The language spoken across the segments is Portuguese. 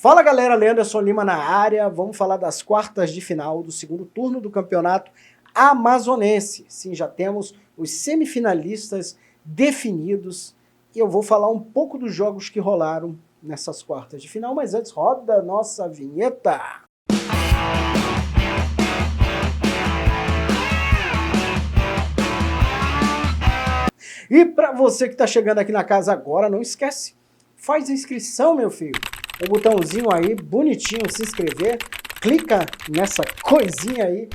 Fala galera, Leanderson Lima na área, vamos falar das quartas de final do segundo turno do campeonato amazonense. Sim, já temos os semifinalistas definidos e eu vou falar um pouco dos jogos que rolaram nessas quartas de final, mas antes roda a nossa vinheta. E para você que está chegando aqui na casa agora, não esquece, faz a inscrição, meu filho. O botãozinho aí, bonitinho, se inscrever, clica nessa coisinha aí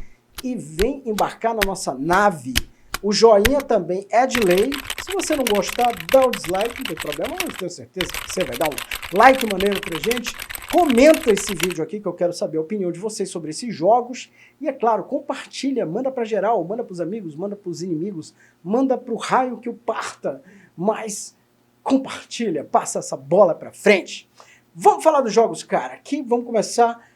e vem embarcar na nossa nave. O joinha também é de lei. Se você não gostar, dá um dislike, não tem problema, mas tenho certeza que você vai dar um like maneiro pra gente. Comenta esse vídeo aqui que eu quero saber a opinião de vocês sobre esses jogos. E é claro, compartilha, manda pra geral, manda pros amigos, manda pros inimigos, manda pro raio que o parta. Mas compartilha, passa essa bola pra frente. Vamos falar dos jogos, cara. Aqui vamos começar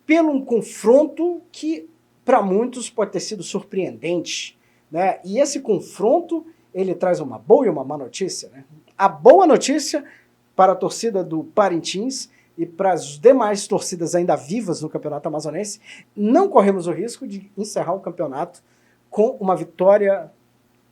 pelo um confronto que para muitos pode ter sido surpreendente, né? E esse confronto, ele traz uma boa e uma má notícia, né? A boa notícia para a torcida do Parintins e para as demais torcidas ainda vivas no Campeonato Amazonense, não corremos o risco de encerrar o campeonato com uma vitória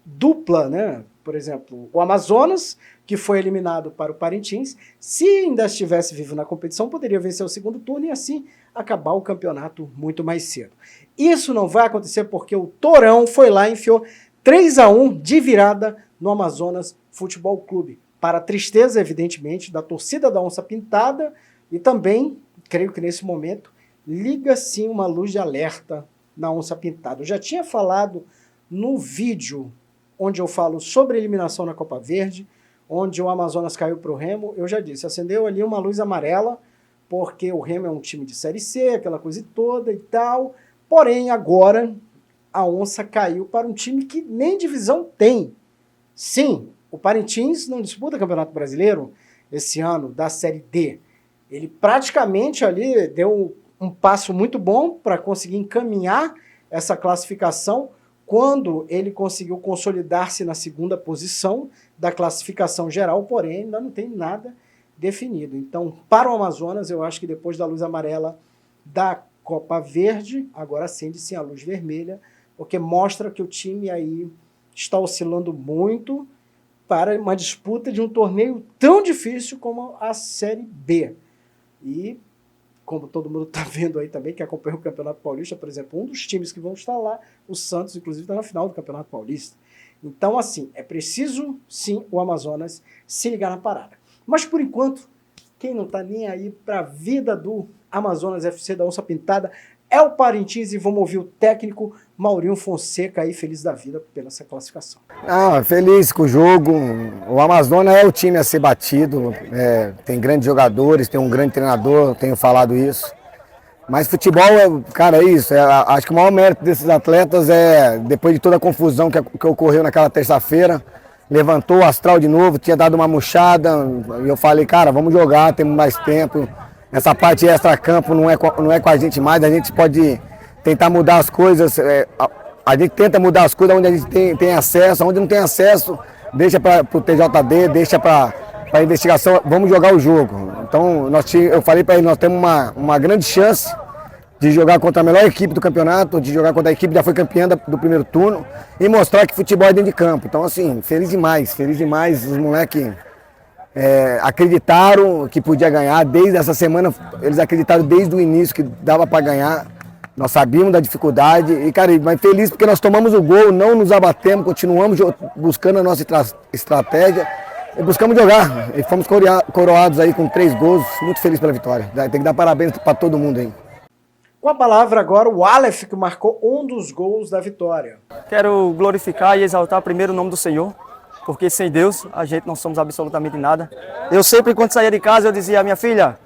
dupla, né? Por exemplo, o Amazonas, que foi eliminado para o Parintins, se ainda estivesse vivo na competição, poderia vencer o segundo turno e assim acabar o campeonato muito mais cedo. Isso não vai acontecer porque o Torão foi lá e enfiou 3-1 de virada no Amazonas Futebol Clube. Para a tristeza, evidentemente, da torcida da Onça Pintada e também, creio que nesse momento, liga sim uma luz de alerta na Onça Pintada. Eu já tinha falado no vídeo onde eu falo sobre a eliminação na Copa Verde, onde o Amazonas caiu para o Remo, eu já disse, acendeu ali uma luz amarela, porque o Remo é um time de Série C, aquela coisa toda e tal, porém agora a Onça caiu para um time que nem divisão tem. Sim, o Parintins não disputa Campeonato Brasileiro esse ano, da Série D. Ele praticamente ali deu um passo muito bom para conseguir encaminhar essa classificação, quando ele conseguiu consolidar-se na segunda posição da classificação geral, porém ainda não tem nada definido. Então, para o Amazonas, eu acho que depois da luz amarela da Copa Verde, agora acende-se a luz vermelha, porque mostra que o time aí está oscilando muito para uma disputa de um torneio tão difícil como a Série B. E como todo mundo está vendo aí também, que acompanha o Campeonato Paulista, por exemplo, um dos times que vão estar lá, o Santos, inclusive, está na final do Campeonato Paulista. Então, assim, é preciso, sim, o Amazonas se ligar na parada. Mas, por enquanto, quem não está nem aí para a vida do Amazonas FC da Onça Pintada é o Parintins e vamos ouvir o técnico Maurinho Fonseca aí, feliz da vida pela essa classificação. Feliz com o jogo. O Amazonas é o time a ser batido, tem grandes jogadores, tem um grande treinador, tenho falado isso. Mas futebol, cara, é isso. Acho que o maior mérito desses atletas é, depois de toda a confusão que ocorreu naquela terça-feira, levantou o astral de novo, tinha dado uma murchada, e eu falei, cara, vamos jogar, temos mais tempo. Essa parte extra-campo não é com a gente mais, a gente pode tentar mudar as coisas, a gente tenta mudar as coisas onde a gente tem acesso, onde não tem acesso, deixa para o TJD, deixa para a investigação, vamos jogar o jogo. Então, eu falei para ele, nós temos uma grande chance de jogar contra a melhor equipe do campeonato, de jogar contra a equipe que já foi campeã do primeiro turno e mostrar que futebol é dentro de campo. Então, assim, feliz demais, os moleques acreditaram que podia ganhar, desde essa semana eles acreditaram desde o início que dava para ganhar, nós sabíamos da dificuldade e, cara, mas feliz porque nós tomamos o gol, não nos abatemos, continuamos buscando a nossa estratégia e buscamos jogar e fomos coroados aí com 3 gols, muito feliz pela vitória, tem que dar parabéns para todo mundo aí. Com a palavra agora o Aleph, que marcou um dos gols da vitória. Quero glorificar e exaltar primeiro o nome do Senhor, porque sem Deus a gente não somos absolutamente nada. Eu sempre, quando saía de casa, eu dizia, minha filha,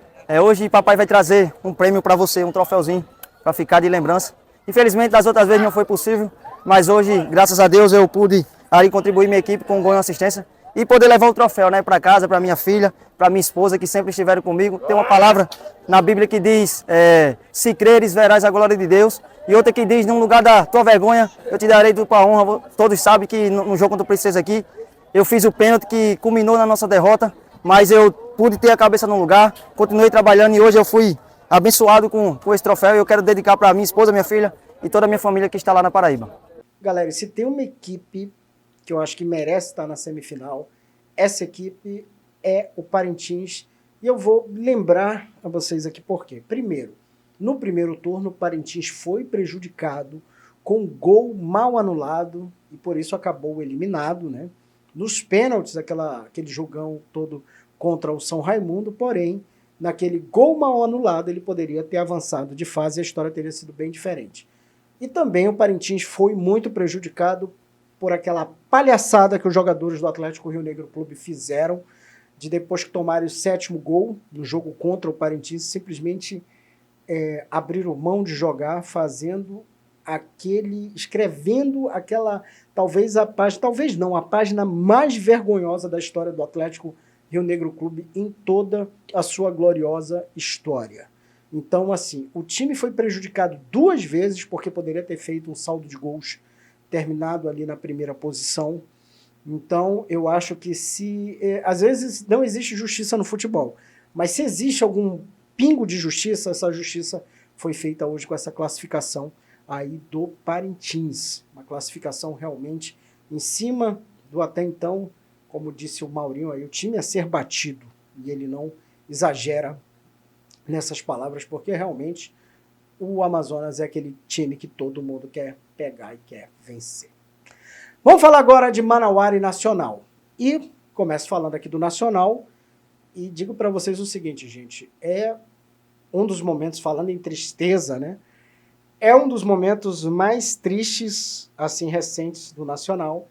hoje papai vai trazer um prêmio para você, um troféuzinho, para ficar de lembrança. Infelizmente, das outras vezes não foi possível, mas hoje, graças a Deus, eu pude aí contribuir minha equipe com um gol e assistência e poder levar o troféu, né, para casa, para minha filha, para minha esposa, que sempre estiveram comigo. Tem uma palavra na Bíblia que diz, se creres, verás a glória de Deus. E outra que diz, no lugar da tua vergonha, eu te darei tua honra. Todos sabem que no jogo contra o Princesa aqui, eu fiz o pênalti que culminou na nossa derrota. mas eu pude ter a cabeça no lugar, continuei trabalhando e hoje eu fui abençoado com esse troféu e eu quero dedicar para minha esposa, minha filha e toda a minha família que está lá na Paraíba. Galera, se tem uma equipe que eu acho que merece estar na semifinal, essa equipe é o Parintins. E eu vou lembrar a vocês aqui por quê. Primeiro, no primeiro turno, o Parintins foi prejudicado com um gol mal anulado e por isso acabou eliminado, né? Nos pênaltis, aquele jogão todo contra o São Raimundo, porém, naquele gol mal anulado, ele poderia ter avançado de fase e a história teria sido bem diferente. E também o Parintins foi muito prejudicado por aquela palhaçada que os jogadores do Atlético Rio Negro Clube fizeram, de depois que tomaram o 7º gol no jogo contra o Parintins, simplesmente abriram mão de jogar, escrevendo aquela, a página mais vergonhosa da história do Atlético Rio Negro Clube em toda a sua gloriosa história. Então, assim, o time foi prejudicado 2 vezes porque poderia ter feito um saldo de gols terminado ali na primeira posição. Então, eu acho que às vezes não existe justiça no futebol, mas se existe algum pingo de justiça, essa justiça foi feita hoje com essa classificação aí do Parintins. Uma classificação realmente em cima do até então, como disse o Maurinho aí, o time a ser batido. E ele não exagera nessas palavras, porque realmente o Amazonas é aquele time que todo mundo quer pegar e quer vencer. Vamos falar agora de Manauara e Nacional. E começo falando aqui do Nacional e digo para vocês o seguinte, gente, é um dos momentos, falando em tristeza, né? É um dos momentos mais tristes, assim, recentes do Nacional.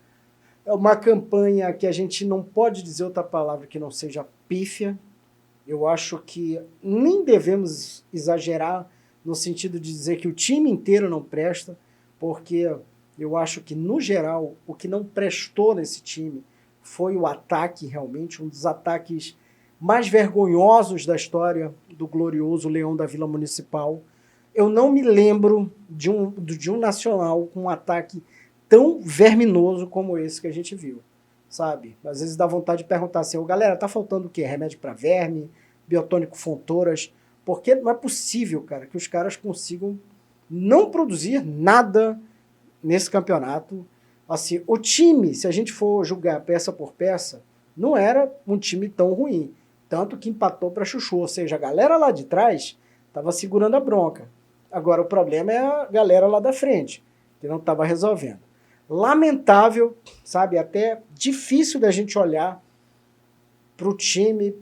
É uma campanha que a gente não pode dizer outra palavra que não seja pífia. Eu acho que nem devemos exagerar no sentido de dizer que o time inteiro não presta, porque eu acho que, no geral, o que não prestou nesse time foi o ataque, realmente, um dos ataques mais vergonhosos da história do glorioso Leão da Vila Municipal. Eu não me lembro de um Nacional com um ataque tão verminoso como esse que a gente viu, sabe? Às vezes dá vontade de perguntar assim, galera, tá faltando o quê? Remédio para verme? Biotônico Fontoras? Porque não é possível, cara, que os caras consigam não produzir nada nesse campeonato. Assim, o time, se a gente for julgar peça por peça, não era um time tão ruim. Tanto que empatou para chuchu, ou seja, a galera lá de trás estava segurando a bronca. Agora, o problema é a galera lá da frente, que não estava resolvendo. Lamentável, sabe, até difícil da gente olhar para o time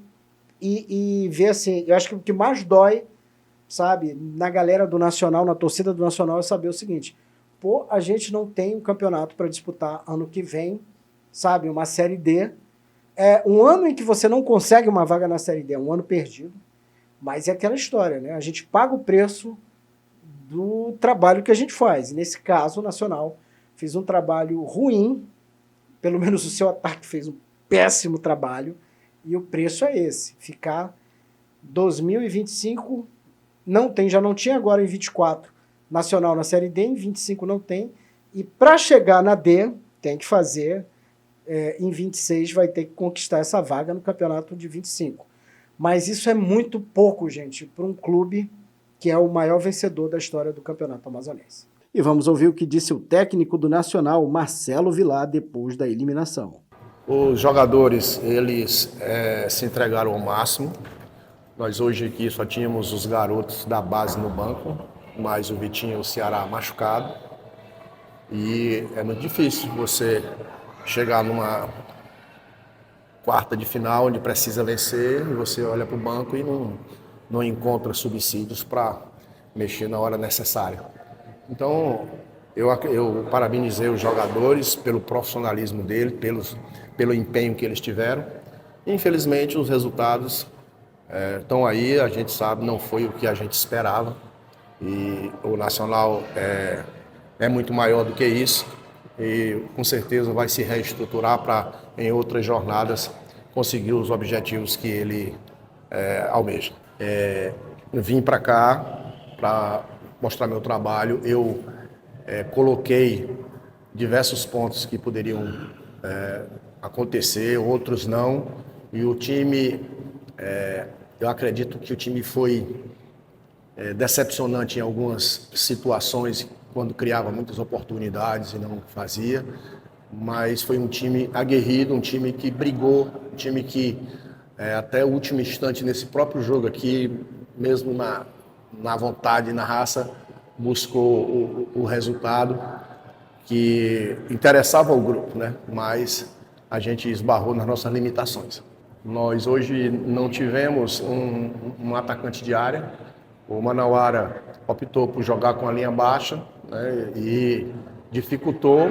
e ver assim, eu acho que o que mais dói, sabe, na galera do Nacional, na torcida do Nacional, é saber o seguinte, pô, a gente não tem um campeonato para disputar ano que vem, sabe, uma Série D. É um ano em que você não consegue uma vaga na Série D, é um ano perdido, mas é aquela história, né? A gente paga o preço do trabalho que a gente faz. E nesse caso, o Nacional fez um trabalho ruim, pelo menos o seu ataque fez um péssimo trabalho, e o preço é esse, ficar 2025 não tem, já não tinha agora em 24 Nacional na Série D, em 25 não tem, e para chegar na D, tem que fazer, em 26 vai ter que conquistar essa vaga no campeonato de 25. Mas isso é muito pouco, gente, para um clube que é o maior vencedor da história do campeonato amazonense. E vamos ouvir o que disse o técnico do Nacional, Marcelo Vilar, depois da eliminação. Os jogadores, eles se entregaram ao máximo. Nós hoje aqui só tínhamos os garotos da base no banco, mais o Vitinho e o Ceará machucado. E é muito difícil você chegar numa quarta de final onde precisa vencer e você olha para o banco e não encontra subsídios para mexer na hora necessária. Então, eu parabenizei os jogadores pelo profissionalismo deles, pelo empenho que eles tiveram. Infelizmente, os resultados estão aí, a gente sabe, não foi o que a gente esperava. E o Nacional é muito maior do que isso e com certeza vai se reestruturar para, em outras jornadas, conseguir os objetivos que ele almeja. Vim para cá para mostrar meu trabalho. Eu coloquei diversos pontos que poderiam acontecer, outros não, E o time, eu acredito que o time foi decepcionante em algumas situações, quando criava muitas oportunidades e não fazia, mas foi um time aguerrido, um time que brigou, um time que até o último instante nesse próprio jogo aqui, mesmo na vontade, na raça, buscou o resultado que interessava ao grupo, né? Mas a gente esbarrou nas nossas limitações. Nós hoje não tivemos um atacante de área. O Manauara optou por jogar com a linha baixa, né? E dificultou.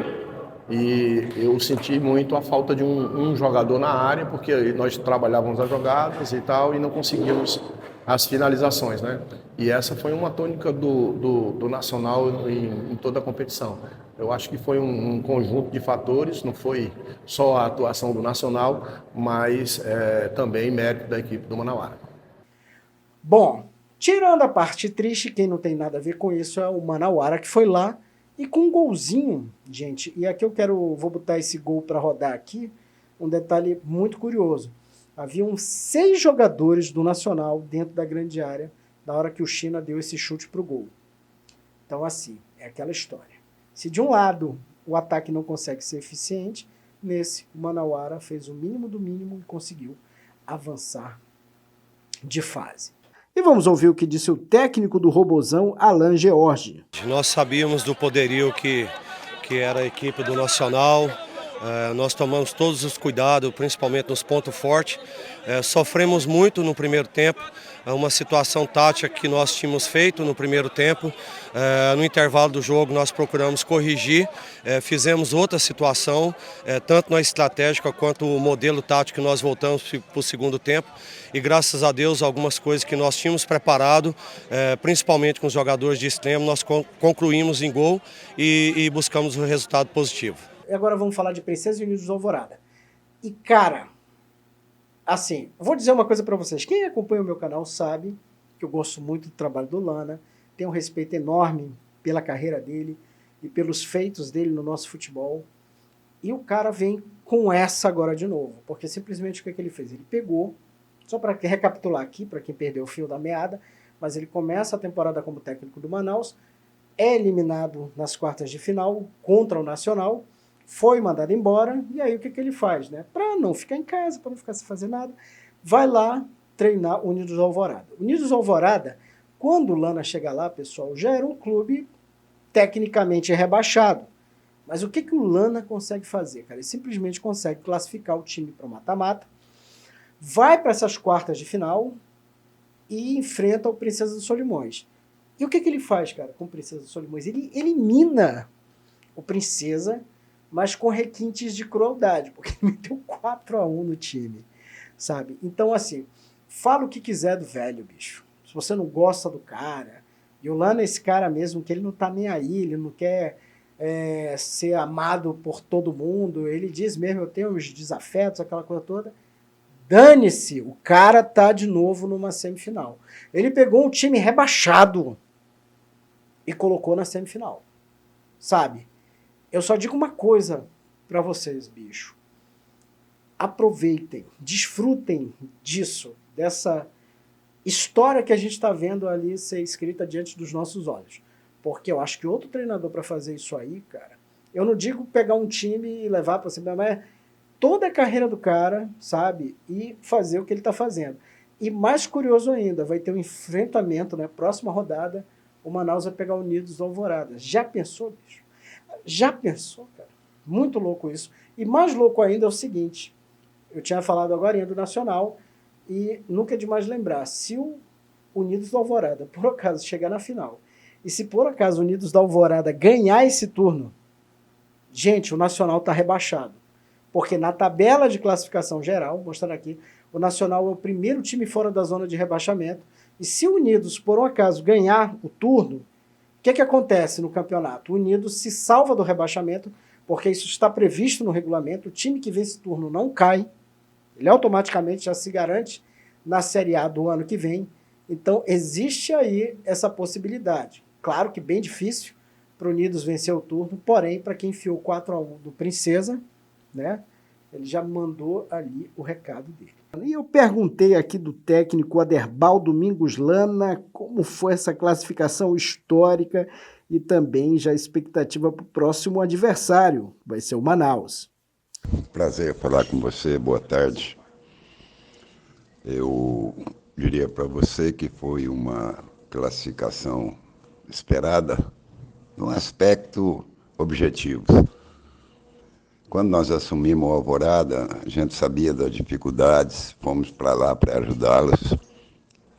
E eu senti muito a falta de um jogador na área, porque nós trabalhávamos as jogadas e tal, e não conseguíamos as finalizações, né? E essa foi uma tônica do Nacional em toda a competição. Eu acho que foi um conjunto de fatores, não foi só a atuação do Nacional, mas também mérito da equipe do Manauara. Bom, tirando a parte triste, quem não tem nada a ver com isso é o Manauara, que foi lá e com um golzinho, gente, e aqui vou botar esse gol para rodar aqui, um detalhe muito curioso. Haviam 6 jogadores do Nacional dentro da grande área na hora que o China deu esse chute pro gol. Então, assim, é aquela história. Se de um lado o ataque não consegue ser eficiente, nesse o Manauara fez o mínimo do mínimo e conseguiu avançar de fase. E vamos ouvir o que disse o técnico do Robozão, Alan George. Nós sabíamos do poderio que era a equipe do Nacional. Nós tomamos todos os cuidados, principalmente nos pontos fortes. Sofremos muito no primeiro tempo, uma situação tática que nós tínhamos feito no primeiro tempo. No intervalo do jogo nós procuramos corrigir, fizemos outra situação, tanto na estratégica quanto o modelo tático que nós voltamos para o segundo tempo. E graças a Deus algumas coisas que nós tínhamos preparado, principalmente com os jogadores de extremo, nós concluímos em gol e buscamos um resultado positivo. E agora vamos falar de Princesa e Unidos do Alvorada. E cara, assim, vou dizer uma coisa pra vocês. Quem acompanha o meu canal sabe que eu gosto muito do trabalho do Lana, tenho um respeito enorme pela carreira dele e pelos feitos dele no nosso futebol. E o cara vem com essa agora de novo, porque simplesmente o que ele fez? Ele pegou, só para recapitular aqui, para quem perdeu o fio da meada, mas ele começa a temporada como técnico do Manaus, é eliminado nas quartas de final contra o Nacional, foi mandado embora, e aí o que ele faz, né? Para não ficar em casa, para não ficar sem fazer nada, vai lá treinar o Unidos do Alvorada. Unidos do Alvorada, quando o Lana chega lá, pessoal, já era um clube tecnicamente rebaixado. Mas o que o Lana consegue fazer, cara? Ele simplesmente consegue classificar o time para o mata-mata, vai para essas quartas de final e enfrenta o Princesa dos Solimões. E o que ele faz, cara, com o Princesa dos Solimões? Ele elimina o Princesa, mas com requintes de crueldade, porque ele meteu 4-1 no time, sabe? Então, assim, fala o que quiser do velho, bicho. Se você não gosta do cara, e o Lana é esse cara mesmo, que ele não tá nem aí, ele não quer ser amado por todo mundo, ele diz mesmo, eu tenho os desafetos, aquela coisa toda. Dane-se, o cara tá de novo numa semifinal. Ele pegou um time rebaixado e colocou na semifinal, sabe? Eu só digo uma coisa pra vocês, bicho. Aproveitem, desfrutem disso, dessa história que a gente tá vendo ali ser escrita diante dos nossos olhos. Porque eu acho que outro treinador para fazer isso aí, cara, eu não digo pegar um time e levar para cima, mas toda a carreira do cara, sabe? E fazer o que ele tá fazendo. E mais curioso ainda, vai ter um enfrentamento, né? Próxima rodada, o Manaus vai pegar o Unidos do Alvorada. Já pensou, bicho? Já pensou, cara? Muito louco isso. E mais louco ainda é o seguinte, eu tinha falado agora do Nacional, e nunca é demais lembrar, se o Unidos do Alvorada, por acaso, chegar na final, e se por acaso o Unidos da Alvorada ganhar esse turno, gente, o Nacional está rebaixado. Porque na tabela de classificação geral, mostrando aqui, o Nacional é o primeiro time fora da zona de rebaixamento. E se o Unidos, por um acaso, ganhar o turno, o que acontece no campeonato? O Unidos se salva do rebaixamento, porque isso está previsto no regulamento. O time que vence o turno não cai. Ele automaticamente já se garante na Série A do ano que vem. Então, existe aí essa possibilidade. Claro que bem difícil para o Unidos vencer o turno, porém, para quem enfiou 4-1 do Princesa, né, Ele já mandou ali o recado dele. E eu perguntei aqui do técnico Aderbal Domingos Lana como foi essa classificação histórica e também já a expectativa para o próximo adversário, vai ser o Manaus. Prazer falar com você, boa tarde. Eu diria para você que foi uma classificação esperada num aspecto objetivo. Quando nós assumimos a Alvorada, a gente sabia das dificuldades, fomos para lá para ajudá-los,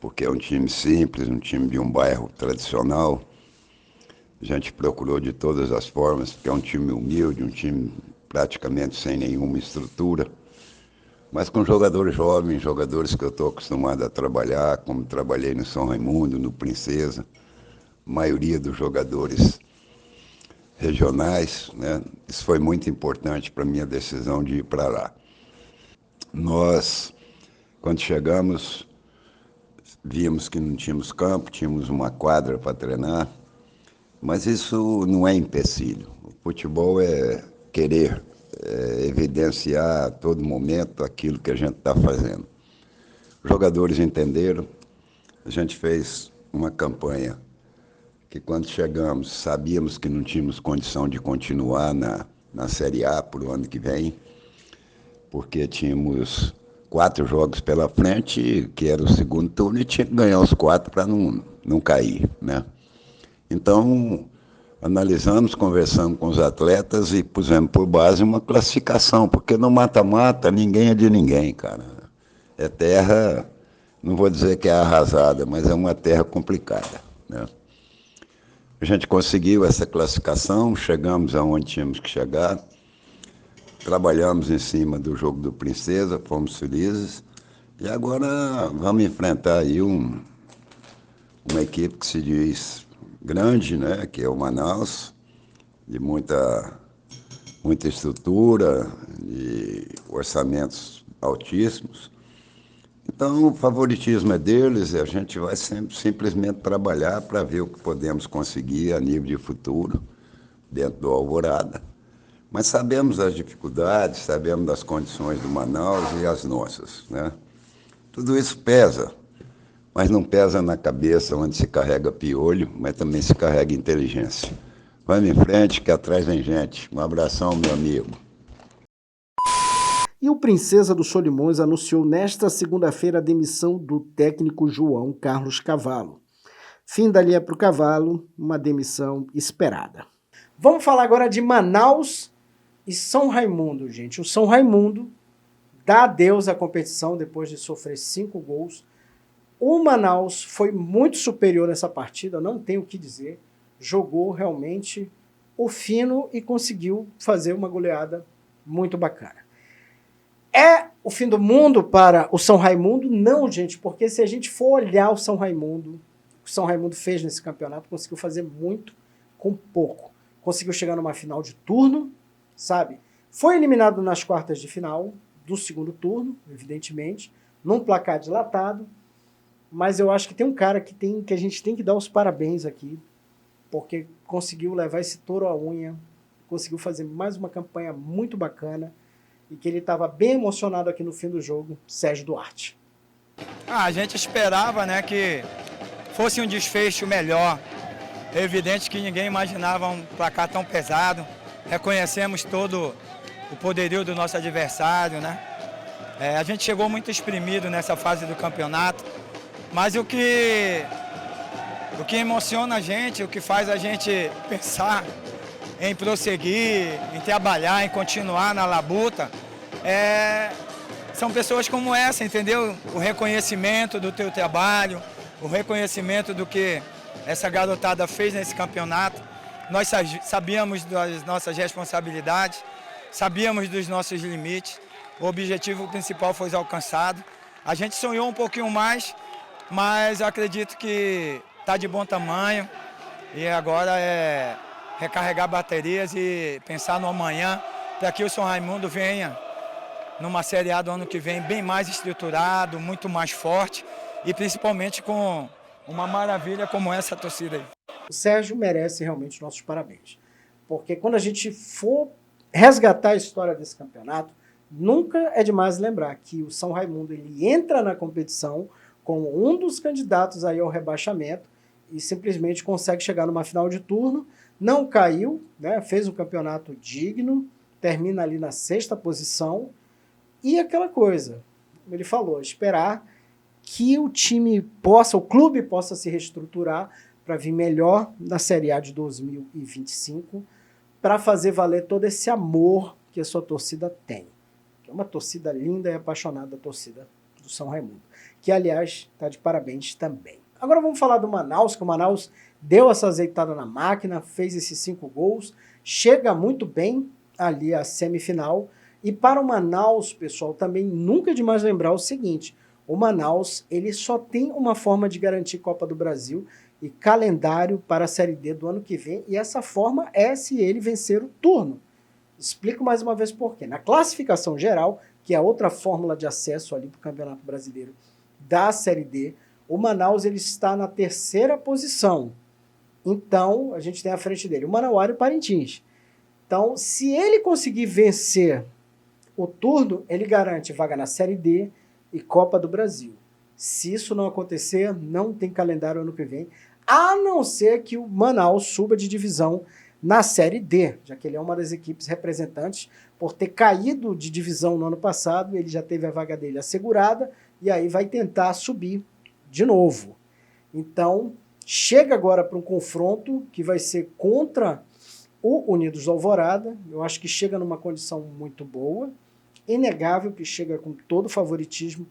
porque é um time simples, um time de um bairro tradicional. A gente procurou de todas as formas, porque é um time humilde, um time praticamente sem nenhuma estrutura, mas com jogadores jovens, jogadores que eu estou acostumado a trabalhar, como trabalhei no São Raimundo, no Princesa, a maioria dos jogadores regionais, né? Isso foi muito importante para a minha decisão de ir para lá. Nós, quando chegamos, vimos que não tínhamos campo, tínhamos uma quadra para treinar, mas isso não é empecilho. O futebol é querer evidenciar a todo momento aquilo que a gente está fazendo. Os jogadores entenderam, a gente fez uma campanha que quando chegamos sabíamos que não tínhamos condição de continuar na Série A para o ano que vem, porque tínhamos 4 jogos pela frente, que era o segundo turno, e tinha que ganhar os 4 para não cair, né? Então, analisamos, conversamos com os atletas e pusemos por base uma classificação, porque no mata-mata ninguém é de ninguém, cara. É terra, não vou dizer que é arrasada, mas é uma terra complicada, né? A gente conseguiu essa classificação, chegamos aonde tínhamos que chegar, trabalhamos em cima do jogo do Princesa, fomos felizes, e agora vamos enfrentar aí uma equipe que se diz grande, né, que é o Manaus, de muita estrutura, de orçamentos altíssimos. Então, o favoritismo é deles e a gente vai simplesmente trabalhar para ver o que podemos conseguir a nível de futuro dentro do Alvorada. Mas sabemos das dificuldades, sabemos das condições do Manaus e as nossas, né? Tudo isso pesa, mas não pesa na cabeça onde se carrega piolho, mas também se carrega inteligência. Vamos em frente, que atrás vem gente. Um abração, meu amigo. E o Princesa dos Solimões anunciou nesta segunda-feira a demissão do técnico João Carlos Cavalo. Fim da linha para o Cavalo, uma demissão esperada. Vamos falar agora de Manaus e São Raimundo, gente. O São Raimundo dá adeus à competição depois de sofrer 5 gols. O Manaus foi muito superior nessa partida, não tenho o que dizer. Jogou realmente o fino e conseguiu fazer uma goleada muito bacana. É o fim do mundo para o São Raimundo? Não, gente, porque se a gente for olhar o São Raimundo fez nesse campeonato, conseguiu fazer muito com pouco. Conseguiu chegar numa final de turno, sabe? Foi eliminado nas quartas de final do segundo turno, evidentemente, num placar dilatado, mas eu acho que tem um cara que a gente tem que dar os parabéns aqui, porque conseguiu levar esse touro à unha, conseguiu fazer mais uma campanha muito bacana, e que ele estava bem emocionado aqui no fim do jogo, Sérgio Duarte. A gente esperava, né, que fosse um desfecho melhor. É evidente que ninguém imaginava um placar tão pesado. Reconhecemos todo o poderio do nosso adversário, né? A gente chegou muito exprimido nessa fase do campeonato, mas o que emociona a gente, o que faz a gente pensar em prosseguir, em trabalhar, em continuar na labuta, são pessoas como essa, entendeu? O reconhecimento do teu trabalho, o reconhecimento do que essa garotada fez nesse campeonato. Nós sabíamos das nossas responsabilidades, sabíamos dos nossos limites, o objetivo principal foi alcançado. A gente sonhou um pouquinho mais, mas acredito que está de bom tamanho e agora é recarregar baterias e pensar no amanhã, para que o São Raimundo venha numa Série A do ano que vem bem mais estruturado, muito mais forte e principalmente com uma maravilha como essa torcida aí. O Sérgio merece realmente nossos parabéns, porque quando a gente for resgatar a história desse campeonato, Nunca é demais lembrar que o São Raimundo ele entra na competição como um dos candidatos aí ao rebaixamento e simplesmente consegue chegar numa final de turno, não caiu, né, fez um campeonato digno, termina ali na 6ª posição e aquela coisa, como ele falou, esperar que o clube possa se reestruturar para vir melhor na Série A de 2025, para fazer valer todo esse amor que a sua torcida tem. É uma torcida linda e apaixonada, a torcida do São Raimundo, que, aliás, está de parabéns também. Agora vamos falar do Manaus, que o Manaus deu essa azeitada na máquina, fez esses 5 gols, chega muito bem ali à semifinal. E para o Manaus, pessoal, também nunca é demais lembrar o seguinte, o Manaus ele só tem uma forma de garantir Copa do Brasil e calendário para a Série D do ano que vem, e essa forma é se ele vencer o turno. Explico mais uma vez por quê. Na classificação geral, que é a outra fórmula de acesso ali para o Campeonato Brasileiro da Série D, o Manaus ele está na 3ª posição. Então, a gente tem à frente dele o Manauara e o Parintins. Então, se ele conseguir vencer o turno, ele garante vaga na Série D e Copa do Brasil. Se isso não acontecer, não tem calendário ano que vem, a não ser que o Manaus suba de divisão na Série D, já que ele é uma das equipes representantes, por ter caído de divisão no ano passado, ele já teve a vaga dele assegurada, e aí vai tentar subir de novo. Então, chega agora para um confronto que vai ser contra o Unidos do Alvorada, eu acho que chega numa condição muito boa, inegável que chega com todo o favoritismo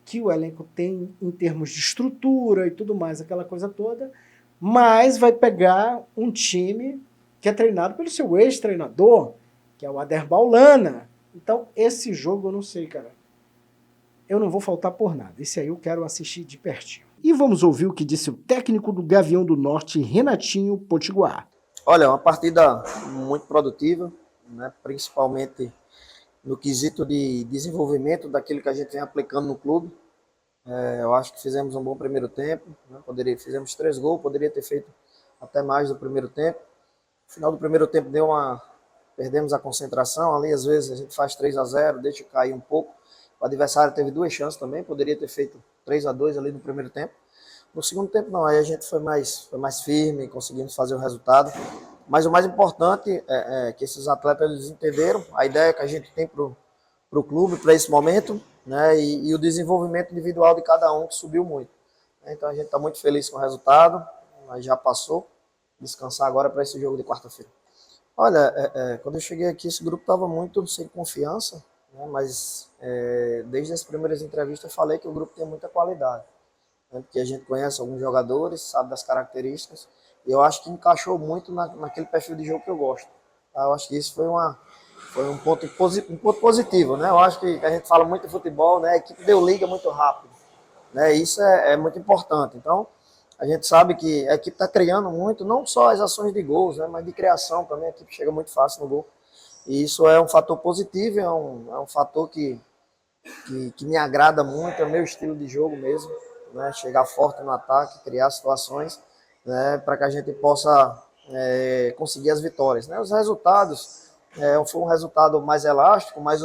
que o elenco tem em termos de estrutura e tudo mais, aquela coisa toda, mas vai pegar um time que é treinado pelo seu ex-treinador, que é o Aderbal Lana. Então, esse jogo eu não sei, cara. Eu não vou faltar por nada. Esse aí eu quero assistir de pertinho. E vamos ouvir o que disse o técnico do Gavião do Norte, Renatinho Potiguar. Olha, uma partida muito produtiva, né? Principalmente no quesito de desenvolvimento daquilo que a gente vem aplicando no clube. Eu acho que fizemos um bom primeiro tempo, né? Fizemos 3 gols, poderia ter feito até mais do primeiro tempo. No final do primeiro tempo perdemos a concentração, ali às vezes a gente faz 3-0, deixa cair um pouco. O adversário teve 2 chances também, poderia ter feito 3-2 ali no primeiro tempo. No segundo tempo não, aí a gente foi mais firme, conseguimos fazer o resultado. Mas o mais importante é que esses atletas eles entenderam a ideia que a gente tem para o clube, para esse momento, né? E o desenvolvimento individual de cada um que subiu muito. Então a gente está muito feliz com o resultado, mas já passou. Descansar agora para esse jogo de quarta-feira. Olha, quando eu cheguei aqui, esse grupo estava muito sem confiança, né? Mas desde as primeiras entrevistas eu falei que o grupo tem muita qualidade, né? Porque a gente conhece alguns jogadores, sabe das características, e eu acho que encaixou muito naquele perfil de jogo que eu gosto. Tá? Eu acho que isso foi um ponto positivo, né? Eu acho que a gente fala muito de futebol, né? A equipe deu liga muito rápido, né? Isso é muito importante. Então, a gente sabe que a equipe está criando muito, não só as ações de gols, né, mas de criação também. A equipe chega muito fácil no gol. E isso é um fator positivo, é um fator que me agrada muito, é o meu estilo de jogo mesmo, né, chegar forte no ataque, criar situações, né, para que a gente possa conseguir as vitórias. Né. Os resultados, foi um resultado mais elástico, mas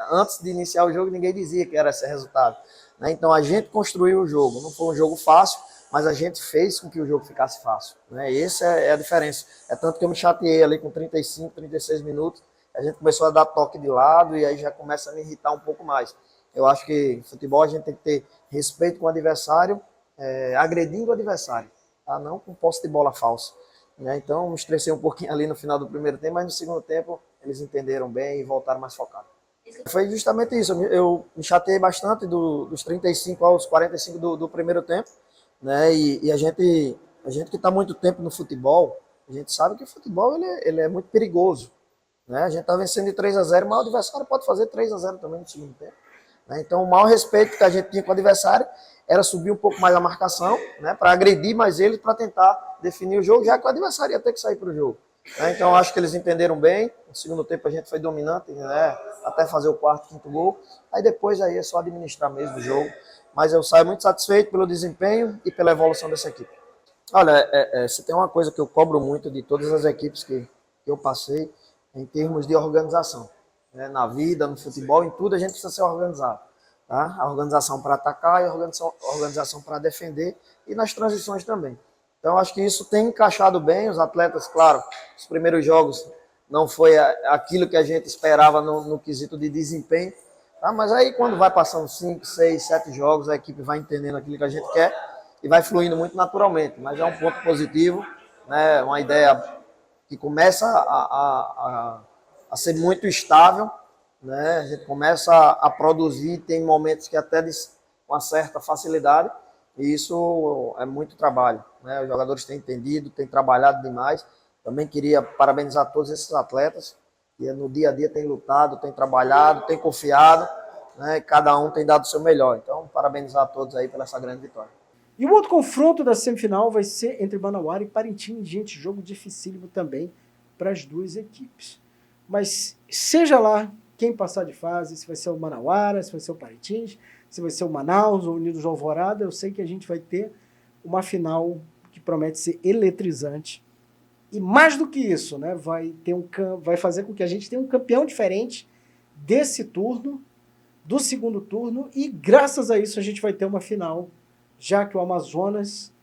antes de iniciar o jogo ninguém dizia que era esse resultado. Né. Então a gente construiu o jogo, não foi um jogo fácil, mas a gente fez com que o jogo ficasse fácil. Né? Essa é a diferença. É tanto que eu me chateei ali com 35, 36 minutos, a gente começou a dar toque de lado e aí já começa a me irritar um pouco mais. Eu acho que futebol a gente tem que ter respeito com o adversário, agredindo o adversário, tá? Não com posse de bola falsa. Né? Então me estressei um pouquinho ali no final do primeiro tempo, mas no segundo tempo eles entenderam bem e voltaram mais focados. Foi justamente isso, eu me chateei bastante dos 35 aos 45 do primeiro tempo. Né? E a gente que está muito tempo no futebol, a gente sabe que o futebol ele é muito perigoso. Né? A gente está vencendo de 3-0, mas o adversário pode fazer 3-0 também no segundo tempo. Né? Então o maior respeito que a gente tinha com o adversário era subir um pouco mais a marcação, né? Para agredir mais eles, para tentar definir o jogo, já que o adversário ia ter que sair para o jogo. Né? Então eu acho que eles entenderam bem. No segundo tempo a gente foi dominante, né? Até fazer o 4º, 5º gol. Aí depois aí é só administrar mesmo o jogo. Mas eu saio muito satisfeito pelo desempenho e pela evolução dessa equipe. Olha, se tem uma coisa que eu cobro muito de todas as equipes que eu passei, em termos de organização. né? Na vida, no futebol, em tudo a gente precisa ser organizado. Tá? A organização para atacar e a organização para defender e nas transições também. Então acho que isso tem encaixado bem, os atletas, claro, os primeiros jogos não foi aquilo que a gente esperava no quesito de desempenho, tá? Mas aí quando vai passando 5, 6, 7 jogos, a equipe vai entendendo aquilo que a gente quer e vai fluindo muito naturalmente, mas é um ponto positivo, né? Uma ideia que começa a ser muito estável, né? A gente começa a produzir, tem momentos que até com uma certa facilidade, e isso é muito trabalho, né? Os jogadores têm entendido, têm trabalhado demais. Também queria parabenizar todos esses atletas, que no dia a dia têm lutado, têm trabalhado, têm confiado, né? Cada um tem dado o seu melhor. Então, parabenizar a todos aí pela essa grande vitória. E o outro confronto da semifinal vai ser entre Manauara e Parintins. Gente, jogo dificílimo também para as duas equipes. Mas seja lá quem passar de fase, se vai ser o Manauara, se vai ser o Parintins, se vai ser o Manaus ou o Unidos de Alvorada, eu sei que a gente vai ter uma final que promete ser eletrizante. E mais do que isso, né, vai fazer com que a gente tenha um campeão diferente desse turno, do segundo turno, e graças a isso a gente vai ter uma final, já que o Amazonas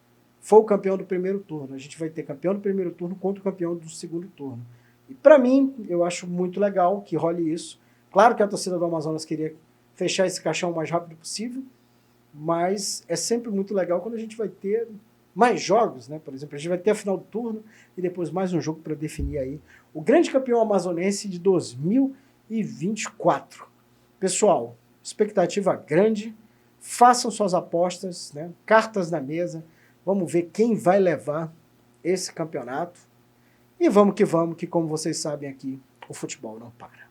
foi o campeão do primeiro turno. A gente vai ter campeão do primeiro turno contra o campeão do segundo turno. E para mim, eu acho muito legal que role isso. Claro que a torcida do Amazonas queria fechar esse caixão o mais rápido possível, mas é sempre muito legal quando a gente vai ter mais jogos, né? Por exemplo, a gente vai ter a final do turno e depois mais um jogo para definir aí o grande campeão amazonense de 2024. Pessoal, expectativa grande, façam suas apostas, né? Cartas na mesa, vamos ver quem vai levar esse campeonato e vamos, que como vocês sabem aqui, o futebol não para.